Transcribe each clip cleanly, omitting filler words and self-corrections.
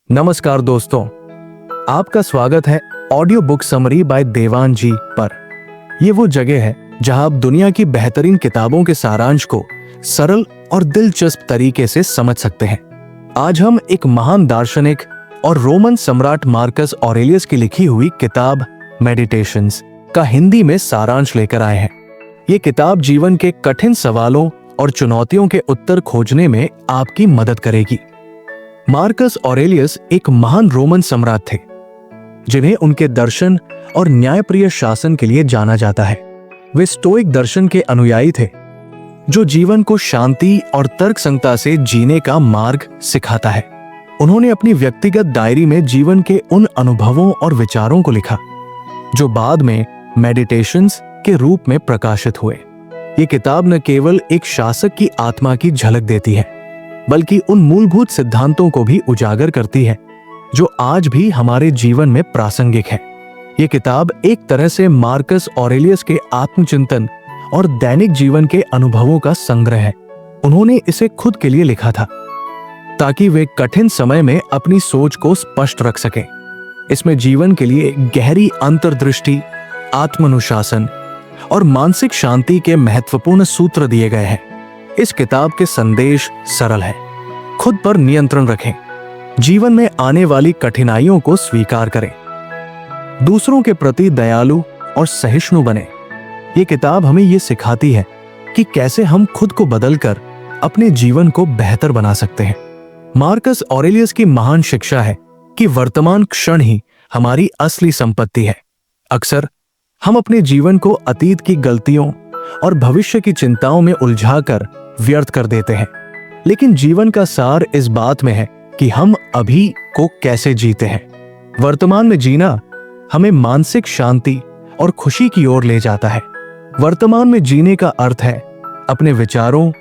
नमस्कार दोस्तों, आपका स्वागत है audio book summary by Dewan जी पर। यह वो जगह है जहां आप दुनिया की बेहतरीन किताबों के सारांश को सरल और दिलचस्प तरीके से समझ सकते हैं। आज हम एक महान दार्शनिक और रोमन सम्राट मार्कस ऑरेलियस की लिखी हुई किताब मेडिटेशंस का हिंदी में सारांश लेकर आए हैं। ये किताब जीवन के कठिन सवालों और चुनौतियों के उत्तर खोजने में आपकी मदद करेगी। मार्कस ऑरेलियस एक महान रोमन सम्राट थे जिन्हें उनके दर्शन और न्यायप्रिय शासन के लिए जाना जाता है। वे स्टोइक दर्शन के अनुयायी थे जो जीवन को शांति और तर्कसंगता से जीने का मार्ग सिखाता है। उन्होंने अपनी व्यक्तिगत डायरी में जीवन के उन अनुभवों और विचारों को लिखा जो बाद में मेडिटेशंस के रूप में प्रकाशित हुए। ये किताब न केवल एक शासक की आत्मा की झलक देती है बल्कि उन मूलभूत सिद्धांतों को भी उजागर करती है जो आज भी हमारे जीवन में प्रासंगिक है। ये किताब एक तरह से मार्कस ऑरेलियस के आत्मचिंतन और दैनिक जीवन के अनुभवों का संग्रह है। उन्होंने इसे खुद के लिए लिखा था ताकि वे कठिन समय में अपनी सोच को स्पष्ट रख सकें। इसमें जीवन के लिए गहरी अंतर्दृष्टि, आत्मानुशासन और मानसिक शांति के महत्वपूर्ण सूत्र दिए गए हैं। इस किताब के संदेश सरल है। खुद पर नियंत्रण रखें, जीवन में आने वाली कठिनाइयों को स्वीकार करें, दूसरों के प्रति दयालु और सहिष्णु बने। ये किताब हमें ये सिखाती है कि कैसे हम खुद को बदलकर अपने जीवन को बेहतर बना सकते हैं। मार्कस ऑरेलियस की महान शिक्षा है कि वर्तमान क्षण ही हमारी असली संपत्ति है। अक्सर हम अपने जीवन को अतीत की गलतियों और भविष्य की चिंताओं में उलझाकर व्यर्थ कर देते हैं, लेकिन जीवन का सार इस बात में है कि हम अभी को कैसे जीते हैं। वर्तमान में जीना हमें मानसिक शांति और खुशी की ओर ले जाता है। वर्तमान में जीने का अर्थ है अपने विचारों,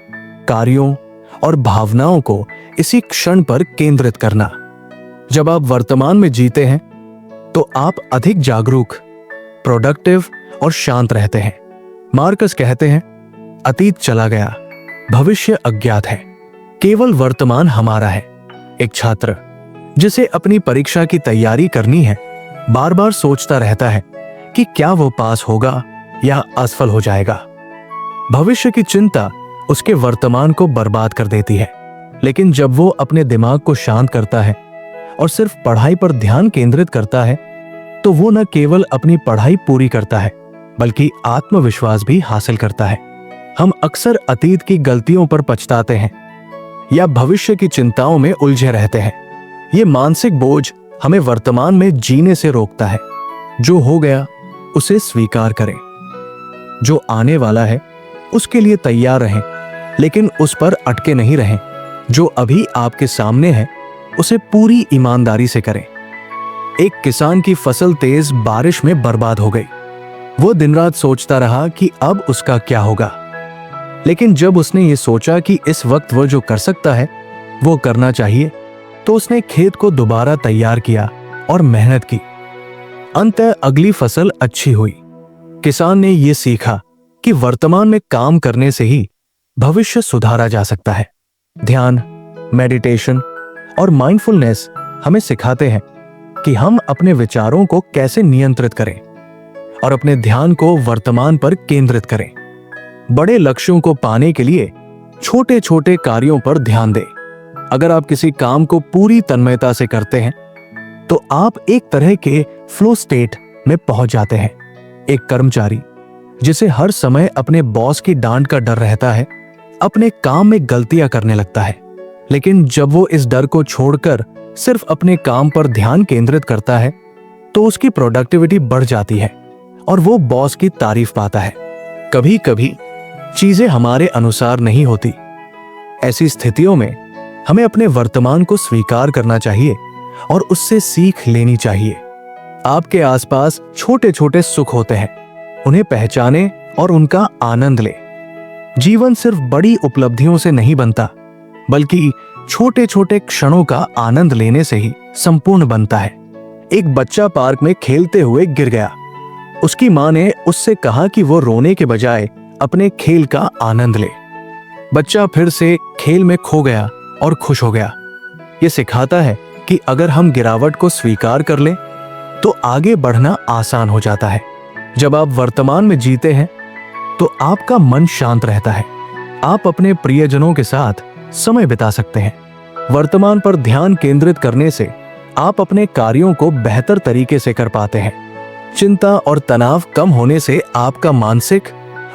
कार्यों और भावनाओं को इसी क्षण पर केंद्रित करना। जब आप वर्तमान में जीते हैं तो आप अधिक जागरूक, प्रोडक्टिव और शांत रहते हैं। मार्कस कहते हैं, अतीत चला गया, भविष्य अज्ञात है, केवल वर्तमान हमारा है। एक छात्र जिसे अपनी परीक्षा की तैयारी करनी है बार बार सोचता रहता है कि क्या वो पास होगा या असफल हो जाएगा। भविष्य की चिंता उसके वर्तमान को बर्बाद कर देती है, लेकिन जब वो अपने दिमाग को शांत करता है और सिर्फ पढ़ाई पर ध्यान केंद्रित करता है तो वो न केवल अपनी पढ़ाई पूरी करता है बल्कि आत्मविश्वास भी हासिल करता है। हम अक्सर अतीत की गलतियों पर पछताते हैं या भविष्य की चिंताओं में उलझे रहते हैं। ये मानसिक बोझ हमें वर्तमान में जीने से रोकता है। जो हो गया उसे स्वीकार करें, जो आने वाला है उसके लिए तैयार रहें, लेकिन उस पर अटके नहीं रहें। जो अभी आपके सामने है उसे पूरी ईमानदारी से करें। एक किसान की फसल तेज बारिश में बर्बाद हो गई। वो दिन रात सोचता रहा कि अब उसका क्या होगा, लेकिन जब उसने ये सोचा कि इस वक्त वो जो कर सकता है वो करना चाहिए तो उसने खेत को दोबारा तैयार किया और मेहनत की। अंततः अगली फसल अच्छी हुई। किसान ने ये सीखा कि वर्तमान में काम करने से ही भविष्य सुधारा जा सकता है। ध्यान, मेडिटेशन और माइंडफुलनेस हमें सिखाते हैं कि हम अपने विचारों को कैसे नियंत्रित करें और अपने ध्यान को वर्तमान पर केंद्रित करें। बड़े लक्ष्यों को पाने के लिए छोटे छोटे कार्यों पर ध्यान दें। अगर आप किसी काम को पूरी तन्मयता से करते हैं तो आप एक तरह के फ्लो स्टेट में पहुंच जाते हैं। एक कर्मचारी जिसे हर समय अपने बॉस की डांट का डर रहता है अपने काम में गलतियां करने लगता है, लेकिन जब वो इस डर को छोड़कर सिर्फ अपने काम पर ध्यान केंद्रित करता है तो उसकी प्रोडक्टिविटी बढ़ जाती है और वो बॉस की तारीफ पाता है। कभी कभी चीजें हमारे अनुसार नहीं होती। ऐसी स्थितियों में हमें अपने वर्तमान को स्वीकार करना चाहिए और उससे सीख लेनी चाहिए। आपके आसपास छोटे छोटे सुख होते हैं, उन्हें पहचानें और उनका आनंद लें। जीवन सिर्फ बड़ी उपलब्धियों से नहीं बनता बल्कि छोटे छोटे क्षणों का आनंद लेने से ही संपूर्ण बनता है। एक बच्चा पार्क में खेलते हुए गिर गया। उसकी मां ने उससे कहा कि वो रोने के बजाय अपने खेल का आनंद ले। बच्चा फिर से खेल में खो गया और खुश हो गया। ये सिखाता है कि अगर हम गिरावट को स्वीकार कर लें तो आगे बढ़ना आसान हो जाता है। जब आप वर्तमान में जीते हैं तो आपका मन शांत रहता है। आप अपने प्रियजनों के साथ समय बिता सकते हैं। वर्तमान पर ध्यान केंद्रित करने से आप अपने कार्यों को बेहतर तरीके से कर पाते हैं। चिंता और तनाव कम होने से आपका मानसिक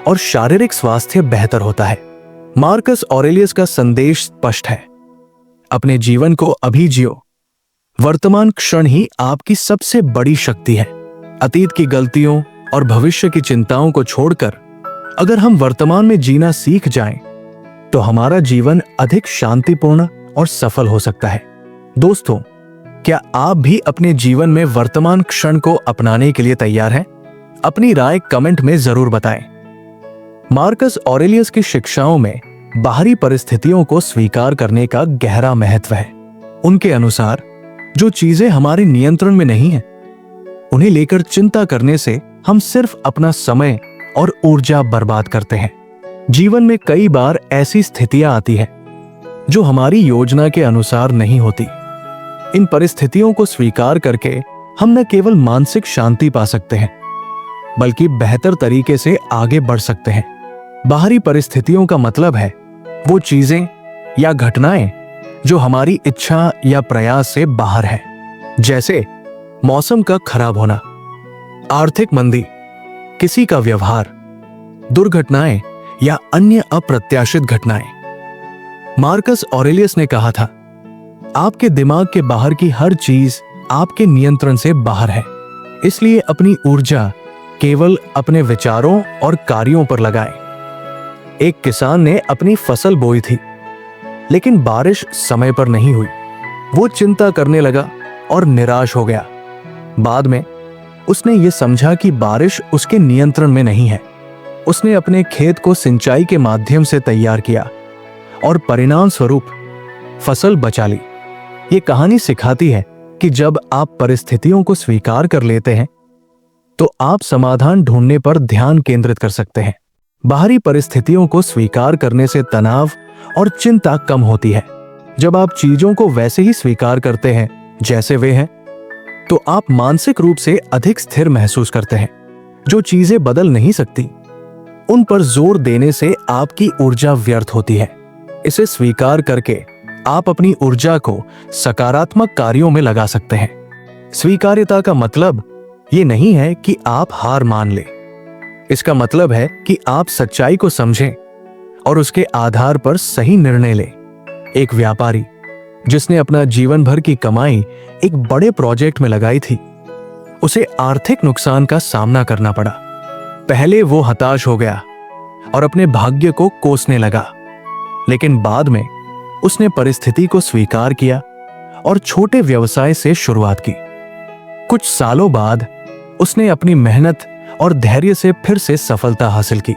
और शारीरिक स्वास्थ्य बेहतर होता है। मार्कस ऑरेलियस का संदेश स्पष्ट है, अपने जीवन को अभी जियो। वर्तमान क्षण ही आपकी सबसे बड़ी शक्ति है। अतीत की गलतियों और भविष्य की चिंताओं को छोड़कर अगर हम वर्तमान में जीना सीख जाएं, तो हमारा जीवन अधिक शांतिपूर्ण और सफल हो सकता है। दोस्तों, क्या आप भी अपने जीवन में वर्तमान क्षण को अपनाने के लिए तैयार हैं? अपनी राय कमेंट में जरूर बताएं। मार्कस ऑरेलियस की शिक्षाओं में बाहरी परिस्थितियों को स्वीकार करने का गहरा महत्व है। उनके अनुसार जो चीजें हमारे नियंत्रण में नहीं हैं, उन्हें लेकर चिंता करने से हम सिर्फ अपना समय और ऊर्जा बर्बाद करते हैं। जीवन में कई बार ऐसी स्थितियां आती हैं जो हमारी योजना के अनुसार नहीं होती। इन परिस्थितियों को स्वीकार करके हम न केवल मानसिक शांति पा सकते हैं, बल्कि बेहतर तरीके से आगे बढ़ सकते हैं। बाहरी परिस्थितियों का मतलब है वो चीजें या घटनाएं जो हमारी इच्छा या प्रयास से बाहर है, जैसे मौसम का खराब होना, आर्थिक मंदी, किसी का व्यवहार, दुर्घटनाएं या अन्य अप्रत्याशित घटनाएं। मार्कस ऑरेलियस ने कहा था, आपके दिमाग के बाहर की हर चीज आपके नियंत्रण से बाहर है, इसलिए अपनी ऊर्जा केवल अपने विचारों और कार्यों पर लगाएं। एक किसान ने अपनी फसल बोई थी, लेकिन बारिश समय पर नहीं हुई। वो चिंता करने लगा और निराश हो गया। बाद में उसने ये समझा कि बारिश उसके नियंत्रण में नहीं है। उसने अपने खेत को सिंचाई के माध्यम से तैयार किया और परिणाम स्वरूप फसल बचा ली। ये कहानी सिखाती है कि जब आप परिस्थितियों को स्वीकार कर लेते हैं तो आप समाधान ढूंढने पर ध्यान केंद्रित कर सकते हैं। बाहरी परिस्थितियों को स्वीकार करने से तनाव और चिंता कम होती है। जब आप चीजों को वैसे ही स्वीकार करते हैं जैसे वे हैं, तो आप मानसिक रूप से अधिक स्थिर महसूस करते हैं। जो चीजें बदल नहीं सकती, उन पर जोर देने से आपकी ऊर्जा व्यर्थ होती है। इसे स्वीकार करके आप अपनी ऊर्जा को सकारात्मक कार्यों में लगा सकते हैं। स्वीकार्यता का मतलब ये नहीं है कि आप हार मान लें। इसका मतलब है कि आप सच्चाई को समझें और उसके आधार पर सही निर्णय लें। एक व्यापारी जिसने अपना जीवन भर की कमाई एक बड़े प्रोजेक्ट में लगाई थी, उसे आर्थिक नुकसान का सामना करना पड़ा। पहले वो हताश हो गया और अपने भाग्य को कोसने लगा, लेकिन बाद में उसने परिस्थिति को स्वीकार किया और छोटे व्यवसाय से शुरुआत की। कुछ सालों बाद उसने अपनी मेहनत और धैर्य से फिर से सफलता हासिल की।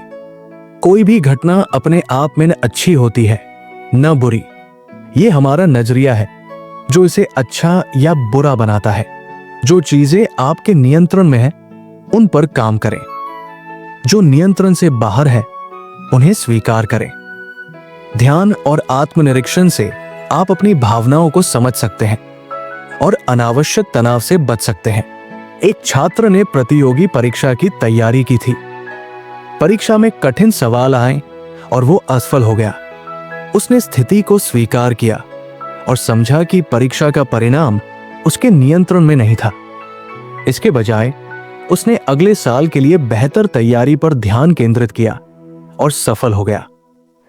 कोई भी घटना अपने आप में न अच्छी होती है न बुरी। ये हमारा नजरिया है जो इसे अच्छा या बुरा बनाता है। जो चीजें आपके नियंत्रण में है उन पर काम करें, जो नियंत्रण से बाहर है उन्हें स्वीकार करें। ध्यान और आत्मनिरीक्षण से आप अपनी भावनाओं को समझ सकते हैं और अनावश्यक तनाव से बच सकते हैं। एक छात्र ने प्रतियोगी परीक्षा की तैयारी की थी। परीक्षा में कठिन सवाल आए और वो असफल हो गया। उसने स्थिति को स्वीकार किया और समझा कि परीक्षा का परिणाम उसके नियंत्रण में नहीं था। इसके बजाय उसने अगले साल के लिए बेहतर तैयारी पर ध्यान केंद्रित किया और सफल हो गया।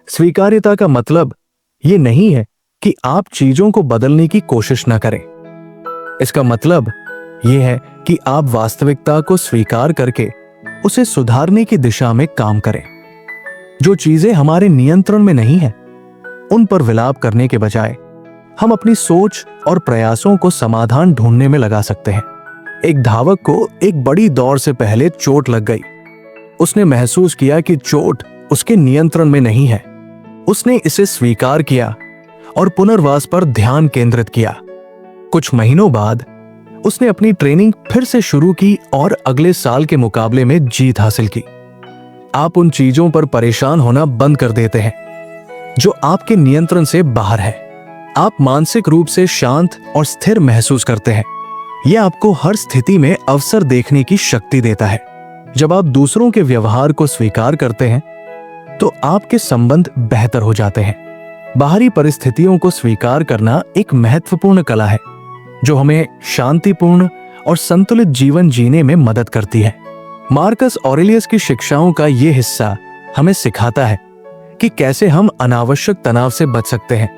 स्वीकार्यता का मतलब ये नहीं है कि आप चीजों को बदलने की कोशिश न करें। इसका मतलब यह है कि आप वास्तविकता को स्वीकार करके उसे सुधारने की दिशा में काम करें। जो चीजें हमारे नियंत्रण में नहीं है, उन पर विलाप करने के बजाय हम अपनी सोच और प्रयासों को समाधान ढूंढने में लगा सकते हैं। एक धावक को एक बड़ी दौड़ से पहले चोट लग गई। उसने महसूस किया कि चोट उसके नियंत्रण में नहीं है। उसने इसे स्वीकार किया और पुनर्वास पर ध्यान केंद्रित किया। कुछ महीनों बाद उसने अपनी ट्रेनिंग फिर से शुरू की और अगले साल के मुकाबले में जीत हासिल की। आप उन चीजों पर परेशान होना बंद कर देते हैं जो आपके नियंत्रण से बाहर है। आप मानसिक रूप से शांत और स्थिर महसूस करते हैं। यह आपको हर स्थिति में अवसर देखने की शक्ति देता है। जब आप दूसरों के व्यवहार को स्वीकार करते हैं तो आपके संबंध बेहतर हो जाते हैं। बाहरी परिस्थितियों को स्वीकार करना एक महत्वपूर्ण कला है जो हमें शांतिपूर्ण और संतुलित जीवन जीने में मदद करती है। मार्कस ऑरेलियस की शिक्षाओं का यह हिस्सा हमें सिखाता है कि कैसे हम अनावश्यक तनाव से बच सकते हैं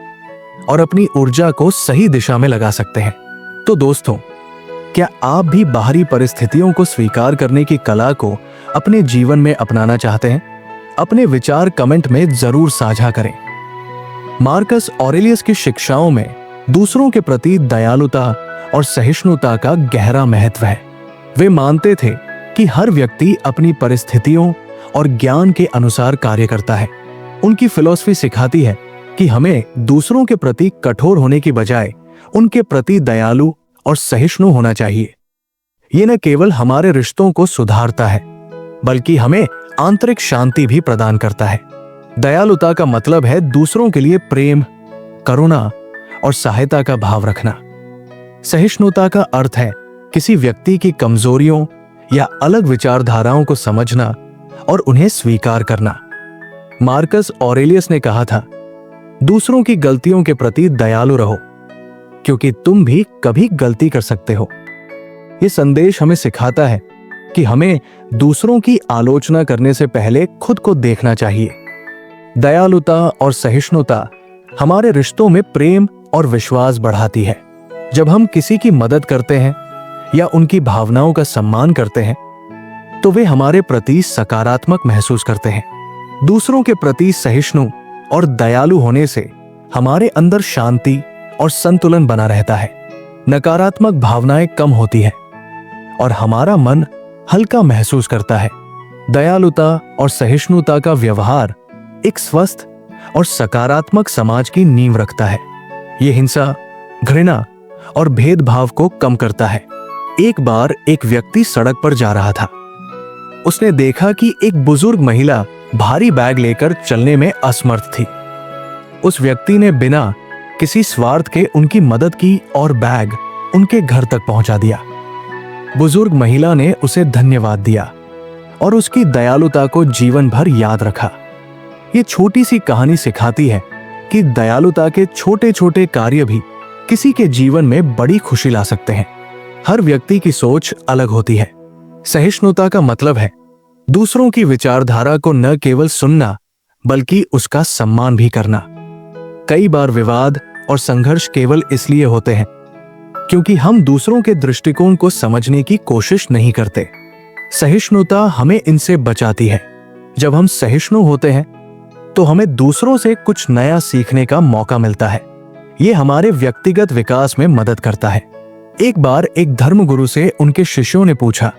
और अपनी ऊर्जा को सही दिशा में लगा सकते हैं। तो दोस्तों, क्या आप भी बाहरी परिस्थितियों को स्वीकार करने की कला को अपने जीवन में अपनाना चाहते हैं? अपने विचार कमेंट में जरूर साझा करें। मार्कस ऑरेलियस की शिक्षाओं में दूसरों के प्रति दयालुता और सहिष्णुता का गहरा महत्व है। वे मानते थे कि हर व्यक्ति अपनी परिस्थितियों और ज्ञान के अनुसार कार्य करता है। उनकी फिलॉसफी सिखाती है कि हमें दूसरों के प्रति कठोर होने की बजाय उनके प्रति दयालु और सहिष्णु होना चाहिए। ये न केवल हमारे रिश्तों को सुधारता है बल्कि हमें आंतरिक शांति भी प्रदान करता है। दयालुता का मतलब है दूसरों के लिए प्रेम, करुणा और सहायता का भाव रखना। सहिष्णुता का अर्थ है किसी व्यक्ति की कमजोरियों या अलग विचारधाराओं को समझना और उन्हें स्वीकार करना। मार्कस ऑरेलियस ने कहा था, दूसरों की गलतियों के प्रति दयालु रहो क्योंकि तुम भी कभी गलती कर सकते हो। यह संदेश हमें सिखाता है कि हमें दूसरों की आलोचना करने से पहले खुद को देखना चाहिए। दयालुता और सहिष्णुता हमारे रिश्तों में प्रेम और विश्वास बढ़ाती है। जब हम किसी की मदद करते हैं या उनकी भावनाओं का सम्मान करते हैं तो वे हमारे प्रति सकारात्मक महसूस करते हैं। दूसरों के प्रति सहिष्णु और दयालु होने से हमारे अंदर शांति और संतुलन बना रहता है। नकारात्मक भावनाएं कम होती हैं और हमारा मन हल्का महसूस करता है। दयालुता और सहिष्णुता का व्यवहार एक स्वस्थ और सकारात्मक समाज की नींव रखता है। यह हिंसा, घृणा और भेदभाव को कम करता है। एक बार एक व्यक्ति सड़क पर जा रहा था। उसने देखा कि एक बुजुर्ग महिला भारी बैग लेकर चलने में असमर्थ थी। उस व्यक्ति ने बिना किसी स्वार्थ के उनकी मदद की और बैग उनके घर तक पहुंचा दिया। बुजुर्ग महिला ने उसे धन्यवाद दिया और उसकी दयालुता को जीवन भर याद रखा। ये छोटी सी कहानी सिखाती है कि दयालुता के छोटे छोटे कार्य भी किसी के जीवन में बड़ी खुशी ला सकते हैं। हर व्यक्ति की सोच अलग होती है। सहिष्णुता का मतलब है दूसरों की विचारधारा को न केवल सुनना बल्कि उसका सम्मान भी करना। कई बार विवाद और संघर्ष केवल इसलिए होते हैं क्योंकि हम दूसरों के दृष्टिकोण को समझने की कोशिश नहीं करते। सहिष्णुता हमें इनसे बचाती है। जब हम सहिष्णु होते हैं तो हमें दूसरों से कुछ नया सीखने का मौका मिलता है। ये हमारे व्यक्तिगत विकास में मदद करता है। एक बार एक धर्मगुरु से उनके शिष्यों ने पूछा,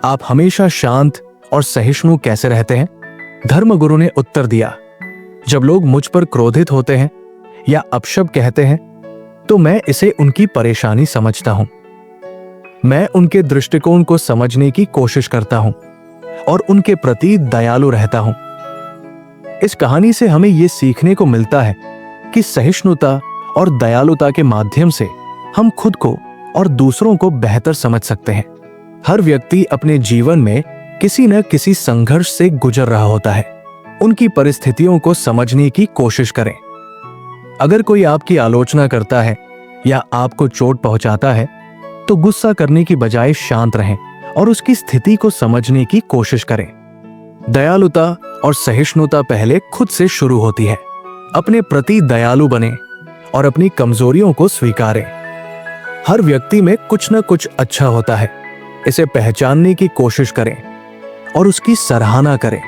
आप हमेशा शांत और सहिष्णु कैसे रहते हैं? धर्मगुरु ने उत्तर दिया, जब लोग मुझ पर क्रोधित होते हैं या अपशब्द कहते हैं तो मैं इसे उनकी परेशानी समझता हूं। मैं उनके दृष्टिकोण को समझने की कोशिश करता हूं और उनके प्रति दयालु रहता हूं। इस कहानी से हमें यह सीखने को मिलता है कि सहिष्णुता और दयालुता के माध्यम से हम खुद को और दूसरों को बेहतर समझ सकते हैं। हर व्यक्ति अपने जीवन में किसी न किसी संघर्ष से गुजर रहा होता है। उनकी परिस्थितियों को समझने की कोशिश करें। अगर कोई आपकी आलोचना करता है या आपको चोट पहुंचाता है तो गुस्सा करने की बजाय शांत रहें और उसकी स्थिति को समझने की कोशिश करें। दयालुता और सहिष्णुता पहले खुद से शुरू होती है। अपने प्रति दयालु बने और अपनी कमजोरियों को स्वीकारें। हर व्यक्ति में कुछ न कुछ अच्छा होता है। इसे पहचानने की कोशिश करें और उसकी सराहना करें।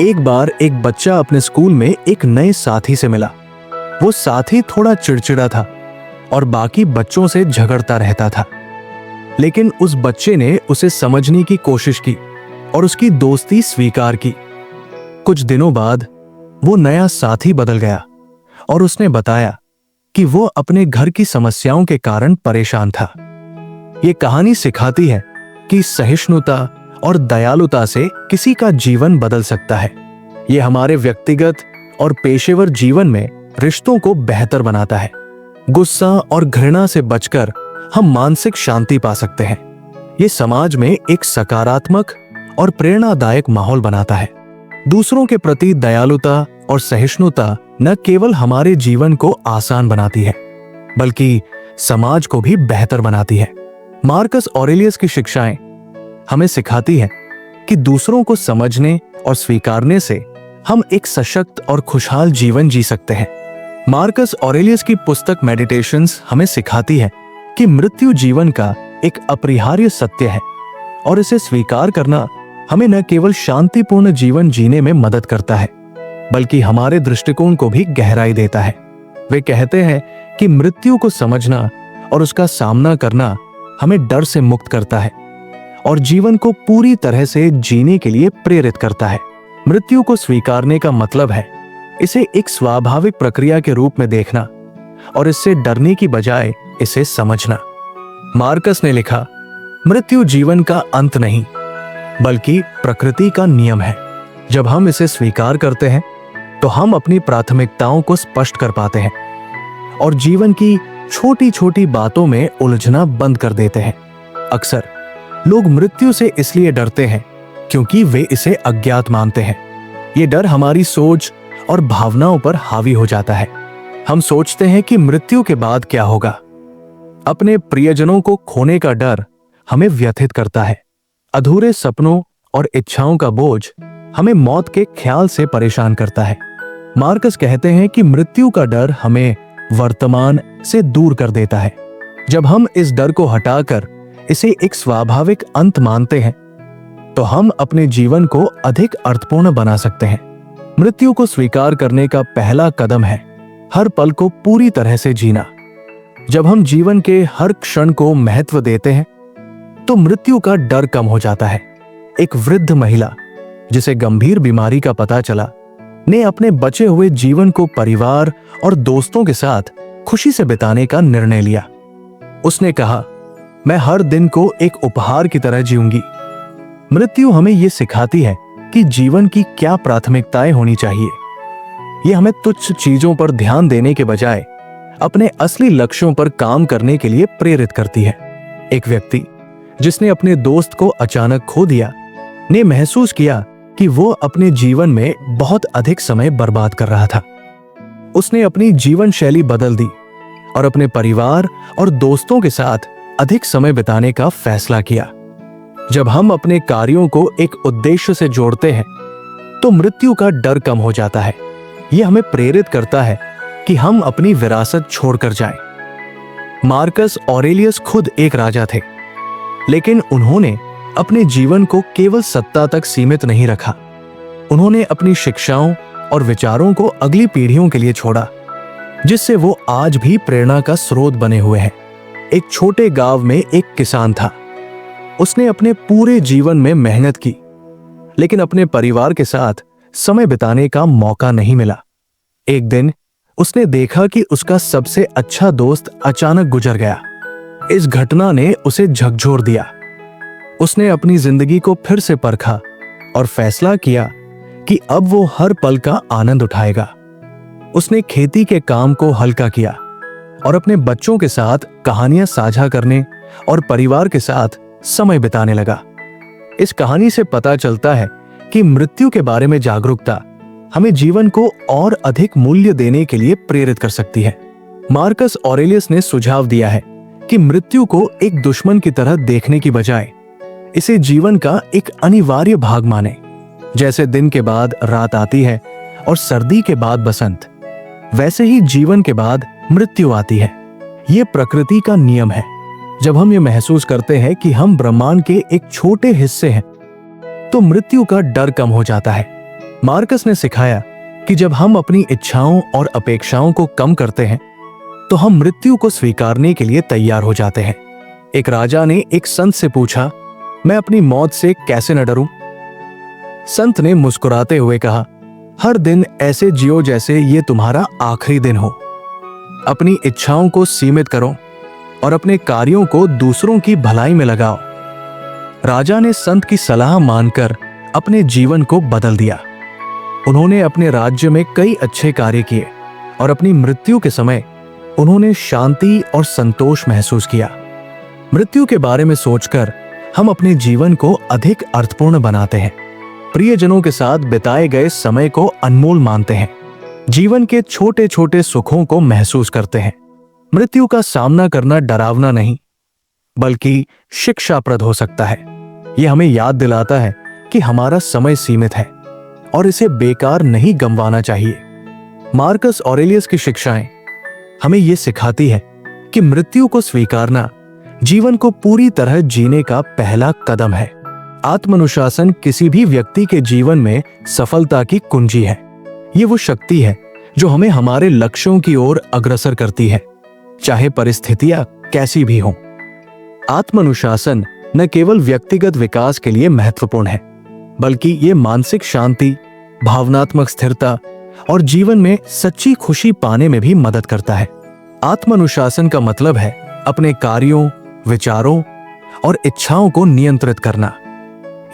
एक बार एक बच्चा अपने स्कूल में एक नए साथी से मिला। वो साथी थोड़ा चिड़चिड़ा था और बाकी बच्चों से झगड़ता रहता था, लेकिन उस बच्चे ने उसे समझने की कोशिश की और उसकी दोस्ती स्वीकार की। कुछ दिनों बाद वो नया साथी बदल गया और उसने बताया कि वो अपने घर की समस्याओं के कारण परेशान था। ये कहानी सिखाती है कि सहिष्णुता और दयालुता से किसी का जीवन बदल सकता है। ये हमारे व्यक्तिगत और पेशेवर जीवन में रिश्तों को बेहतर बनाता है। गुस्सा और घृणा से बचकर हम मानसिक शांति पा सकते हैं। ये समाज में एक सकारात्मक और प्रेरणादायक माहौल बनाता है। दूसरों के प्रति दयालुता और सहिष्णुता न केवल हमारे जीवन को आसान बनाती है, बल्कि समाज को भी बेहतर बनाती है। मार्कस ऑरेलियस की शिक्षाएं हमें सिखाती हैं कि दूसरों को समझने और स्वीकारने से हम एक सशक्त और खुशहाल जीवन जी सकते हैं। मार्कस ऑरेलियस की पुस्तक मेडिटेशंस हमें सिखाती है कि मृत्यु जीवन का एक अपरिहार्य सत्य है और इसे स्वीकार करना हमें न केवल शांतिपूर्ण जीवन जीने में मदद करता है, बल्कि हमारे दृष्टिकोण को भी गहराई देता है। वे कहते हैं कि मृत्यु को समझना और उसका सामना करना हमें डर से मुक्त करता है और जीवन को पूरी तरह से जीने के लिए प्रेरित करता है। मृत्यु को स्वीकारने का मतलब है इसे एक स्वाभाविक प्रक्रिया के रूप में देखना और इससे डरने की बजाय इसे समझना। मार्कस ने लिखा, मृत्यु जीवन का अंत नहीं, बल्कि प्रकृति का नियम है। जब हम इसे स्वीकार करते हैं तो हम अपनी प्राथमिकताओं को स्पष्ट कर पाते हैं और जीवन की छोटी छोटी बातों में उलझना बंद कर देते हैं। अक्सर लोग मृत्यु से इसलिए डरते हैं क्योंकि वे इसे अज्ञात मानते हैं। ये डर हमारी सोच और भावनाओं पर हावी हो जाता है। हम सोचते हैं कि मृत्यु के बाद क्या होगा। अपने प्रियजनों को खोने का डर हमें व्यथित करता है। अधूरे सपनों और इच्छाओं का बोझ हमें मौत के ख्याल से परेशान करता है। मार्कस कहते हैं कि मृत्यु का डर हमें वर्तमान से दूर कर देता है। जब हम इस डर को हटाकर इसे एक स्वाभाविक अंत मानते हैं तो हम अपने जीवन को अधिक अर्थपूर्ण बना सकते हैं। मृत्यु को स्वीकार करने का पहला कदम है हर पल को पूरी तरह से जीना। जब हम जीवन के हर क्षण को महत्व देते हैं तो मृत्यु का डर कम हो जाता है। एक वृद्ध महिला जिसे गंभीर बीमारी का पता चला ने अपने बचे हुए जीवन को परिवार और दोस्तों के साथ खुशी से बिताने का निर्णय लिया। उसने कहा, मैं हर दिन को एक उपहार की तरह जीऊंगी। मृत्यु हमें यह सिखाती है कि जीवन की क्या प्राथमिकताएं होनी चाहिए। यह हमें तुच्छ चीजों पर ध्यान देने के बजाय अपने असली लक्ष्यों पर काम करने के लिए प्रेरित करती है। एक व्यक्ति जिसने अपने दोस्त को अचानक खो दिया ने महसूस किया कि वो अपने जीवन में बहुत अधिक समय बर्बाद कर रहा था। उसने अपनी जीवन शैली बदल दी और अपने परिवार और दोस्तों के साथ अधिक समय बिताने का फैसला किया। जब हम अपने कार्यों को एक उद्देश्य से जोड़ते हैं तो मृत्यु का डर कम हो जाता है। यह हमें प्रेरित करता है कि हम अपनी विरासत छोड़कर जाएं। मार्कस ऑरेलियस खुद एक राजा थे, लेकिन उन्होंने अपने जीवन को केवल सत्ता तक सीमित नहीं रखा। उन्होंने अपनी शिक्षाओं और विचारों को अगली पीढ़ियों के लिए छोड़ा, जिससे वो आज भी प्रेरणा का स्रोत बने हुए हैं। एक छोटे गांव में एक किसान था। उसने अपने पूरे जीवन में मेहनत की, लेकिन अपने परिवार के साथ समय बिताने का मौका नहीं मिला। एक दिन उसने देखा कि उसका सबसे अच्छा दोस्त अचानक गुजर गया। इस घटना ने उसे झकझोर दिया। उसने अपनी जिंदगी को फिर से परखा और फैसला किया कि अब वो हर पल का आनंद उठाएगा। उसने खेती के काम को हल्का किया और अपने बच्चों के साथ कहानियां साझा करने और परिवार के साथ समय बिताने लगा। इस कहानी से पता चलता है कि मृत्यु के बारे में जागरूकता हमें जीवन को और अधिक मूल्य देने के लिए प्रेरित कर सकती है। मार्कस ऑरेलियस ने सुझाव दिया है कि मृत्यु को एक दुश्मन की तरह देखने की बजाय इसे जीवन का एक अनिवार्य भाग माने। जैसे दिन के बाद रात आती है और सर्दी के बाद बसंत, वैसे ही जीवन के बाद मृत्यु आती है। ये प्रकृति का नियम है। जब हम ये महसूस करते हैं कि हम ब्रह्मांड के एक छोटे हिस्से हैं, तो मृत्यु का डर कम हो जाता है। मार्कस ने सिखाया कि जब हम अपनी इच्छाओं और अपेक्षाओं को कम करते हैं, तो हम मृत्यु को स्वीकारने के लिए तैयार हो जाते हैं। एक राजा ने एक संत से पूछा, मैं अपनी मौत से कैसे न डरूं? संत ने मुस्कुराते हुए कहा, हर दिन ऐसे जियो जैसे ये तुम्हारा आखिरी दिन हो। अपनी इच्छाओं को सीमित करो और अपने कार्यों को दूसरों की भलाई में लगाओ। राजा ने संत की सलाह मानकर अपने जीवन को बदल दिया। उन्होंने अपने राज्य में कई अच्छे कार्य किए और अपनी मृत्यु के समय उन्होंने शांति और संतोष महसूस किया। मृत्यु के बारे में सोचकर हम अपने जीवन को अधिक अर्थपूर्ण बनाते हैं, प्रियजनों के साथ बिताए गए समय को अनमोल मानते हैं, जीवन के छोटे छोटे सुखों को महसूस करते हैं। मृत्यु का सामना करना डरावना नहीं बल्कि शिक्षाप्रद हो सकता है। यह हमें याद दिलाता है कि हमारा समय सीमित है और इसे बेकार नहीं गंवाना चाहिए। मार्कस ऑरेलियस की शिक्षाएं हमें यह सिखाती है कि मृत्यु को स्वीकारना जीवन को पूरी तरह जीने का पहला कदम है। आत्मानुशासन किसी भी व्यक्ति के जीवन में सफलता की कुंजी है। ये वो शक्ति है जो हमें हमारे लक्ष्यों की ओर अग्रसर करती है, चाहे परिस्थितियां कैसी भी हों। आत्मानुशासन न केवल व्यक्तिगत विकास के लिए महत्वपूर्ण है, बल्कि ये मानसिक शांति, भावनात्मक स्थिरता और जीवन में सच्ची खुशी पाने में भी मदद करता है। आत्मानुशासन का मतलब है अपने कार्यों, विचारों और इच्छाओं को नियंत्रित करना।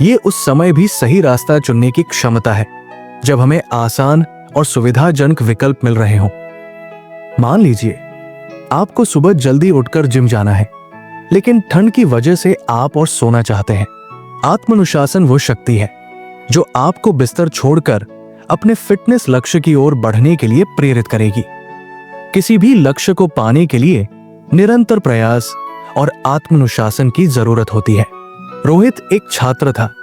ये उस समय भी सही रास्ता चुनने की क्षमता है जब हमें आसान और सुविधाजनक विकल्प मिल रहे हों। मान लीजिए आपको सुबह जल्दी उठकर जिम जाना है, लेकिन ठंड की वजह से आप और सोना चाहते हैं। आत्मानुशासन वो शक्ति है जो आपको बिस्तर छोड़कर अपने फिटनेस लक्ष्य की ओर बढ़ने के लिए प्रेरित करेगी। किसी भी लक्ष्य को पाने के लिए निरंतर प्रयास और आत्मानुशासन की जरूरत होती है। रोहित एक छात्र था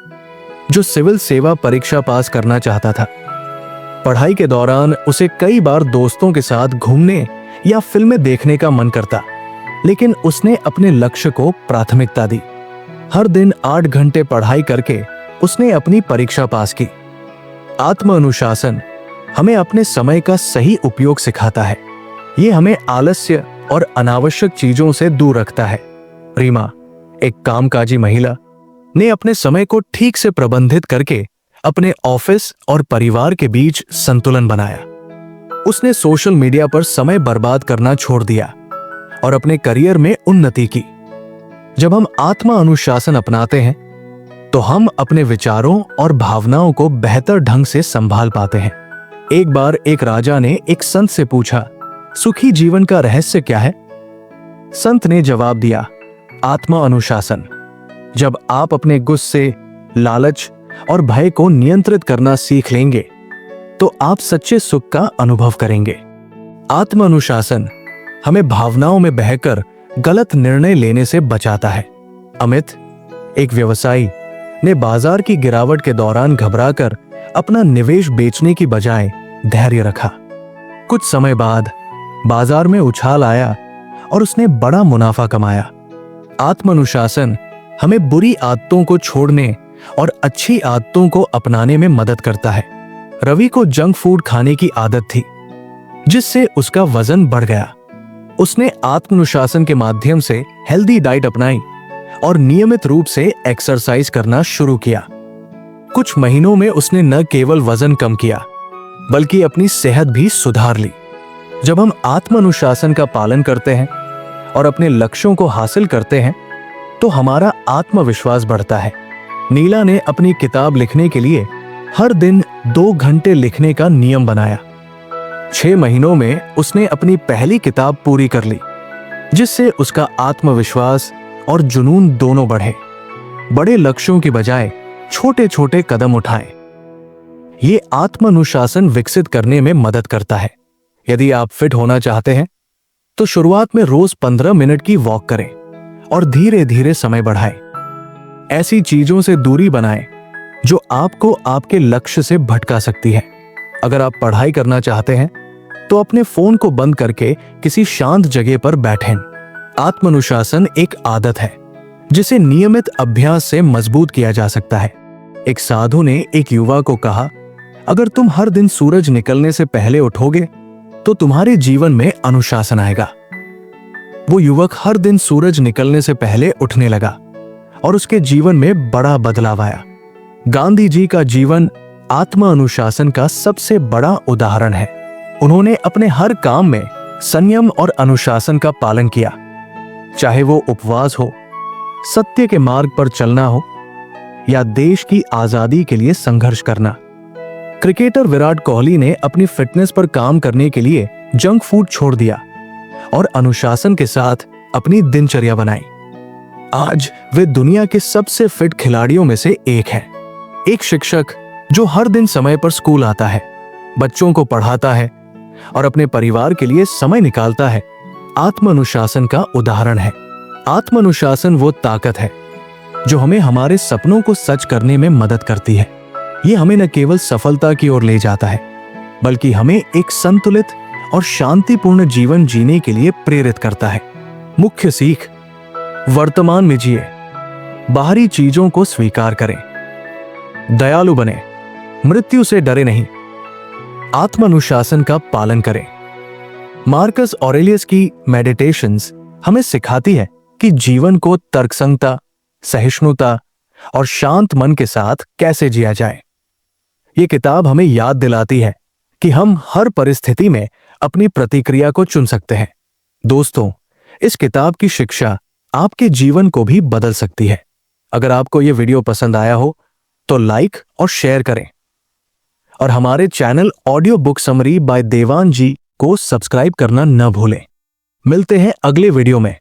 जो सिविल सेवा परीक्षा पास करना चाहता था। पढ़ाई के दौरान उसे कई बार दोस्तों के साथ घूमने या फिल्में देखने का मन करता, लेकिन उसने अपने लक्ष्य को प्राथमिकता दी। हर दिन 8 घंटे पढ़ाई करके उसने अपनी परीक्षा पास की। आत्मानुशासन हमें अपने समय का सही उपयोग सिखाता है। ये हमें आलस्य और अनावश्यक चीजों से दूर रखता है। रीमा, एक कामकाजी महिला, ने अपने समय को ठीक से प्रबंधित करके अपने ऑफिस और परिवार के बीच संतुलन बनाया। उसने सोशल मीडिया पर समय बर्बाद करना छोड़ दिया और अपने करियर में उन्नति की। जब हम आत्मा अनुशासन अपनाते हैं तो हम अपने विचारों और भावनाओं को बेहतर ढंग से संभाल पाते हैं। एक बार एक राजा ने एक संत से पूछा, सुखी जीवन का रहस्य क्या है? संत ने जवाब दिया, आत्मा अनुशासन। जब आप अपने गुस्से, लालच और भय को नियंत्रित करना सीख लेंगे तो आप सच्चे सुख का अनुभव करेंगे। आत्मा अनुशासन हमें भावनाओं में बहकर गलत निर्णय लेने से बचाता है। अमित, एक व्यवसायी, ने बाजार की गिरावट के दौरान घबराकर अपना निवेश बेचने की बजाय धैर्य रखा। कुछ समय बाद बाजार में उछाल आया और उसने बड़ा मुनाफा कमाया। आत्मानुशासन हमें बुरी आदतों को छोड़ने और अच्छी आदतों को अपनाने में मदद करता है। रवि को जंक फूड खाने की आदत थी, जिससे उसका वजन बढ़ गया। उसने आत्मानुशासन के माध्यम से हेल्दी डाइट अपनाई और नियमित रूप से एक्सरसाइज करना शुरू किया। कुछ महीनों में उसने न केवल वजन कम किया, बल्कि अपनी सेहत भी सुधार ली। जब हम आत्मानुशासन का पालन करते हैं और अपने लक्ष्यों को हासिल करते हैं, तो हमारा आत्मविश्वास बढ़ता है। नीला ने अपनी किताब लिखने के लिए हर दिन 2 घंटे लिखने का नियम बनाया। 6 महीनों में उसने अपनी पहली किताब पूरी कर ली, जिससे उसका आत्मविश्वास और जुनून दोनों बढ़े। बड़े लक्ष्यों की बजाय छोटे छोटे कदम उठाएं। ये आत्मानुशासन विकसित करने में मदद करता है। यदि आप फिट होना चाहते हैं तो शुरुआत में रोज 15 मिनट की वॉक करें और धीरे धीरे समय बढ़ाएं। ऐसी चीजों से दूरी बनाएं जो आपको आपके लक्ष्य से भटका सकती है। अगर आप पढ़ाई करना चाहते हैं तो अपने फोन को बंद करके किसी शांत जगह पर बैठें। आत्मानुशासन एक आदत है जिसे नियमित अभ्यास से मजबूत किया जा सकता है। एक साधु ने एक युवा को कहा, अगर तुम हर दिन सूरज निकलने से पहले उठोगे तो तुम्हारे जीवन में अनुशासन आएगा। वो युवक हर दिन सूरज निकलने से पहले उठने लगा और उसके जीवन में बड़ा बदलाव आया। गांधी जी का जीवन आत्मा अनुशासन का सबसे बड़ा उदाहरण है। उन्होंने अपने हर काम में संयम और अनुशासन का पालन किया, चाहे वो उपवास हो, सत्य के मार्ग पर चलना हो या देश की आजादी के लिए संघर्ष करना। क्रिकेटर विराट कोहली ने अपनी फिटनेस पर काम करने के लिए जंक फूड छोड़ दिया और अनुशासन के साथ अपनी दिनचर्या बनाई। आज वे दुनिया के सबसे फिट खिलाड़ियों में से एक हैं। एक शिक्षक जो हर दिन समय पर स्कूल आता है, बच्चों को पढ़ाता है और अपने परिवार के लिए समय निकालता है, आत्म अनुशासन का उदाहरण है। आत्म अनुशासन वो ताकत है जो हमें हमारे सपनों को सच करने में मदद करती है। ये हमें न केवल सफलता की ओर ले जाता है, बल्कि हमें एक संतुलित और शांतिपूर्ण जीवन जीने के लिए प्रेरित करता है। मुख्य सीख: वर्तमान में जिए, बाहरी चीजों को स्वीकार करें, दयालु बने, मृत्यु से डरे नहीं, आत्म अनुशासन का पालन करें। मार्कस ऑरेलियस की मेडिटेशंस हमें सिखाती है कि जीवन को तर्कसंगता, सहिष्णुता और शांत मन के साथ कैसे जिया जाए। ये किताब हमें याद दिलाती है कि हम हर परिस्थिति में अपनी प्रतिक्रिया को चुन सकते हैं। दोस्तों, इस किताब की शिक्षा आपके जीवन को भी बदल सकती है। अगर आपको यह वीडियो पसंद आया हो तो लाइक और शेयर करें और हमारे channel audiobook summary by Dewan ji को सब्सक्राइब करना न भूलें। मिलते हैं अगले वीडियो में।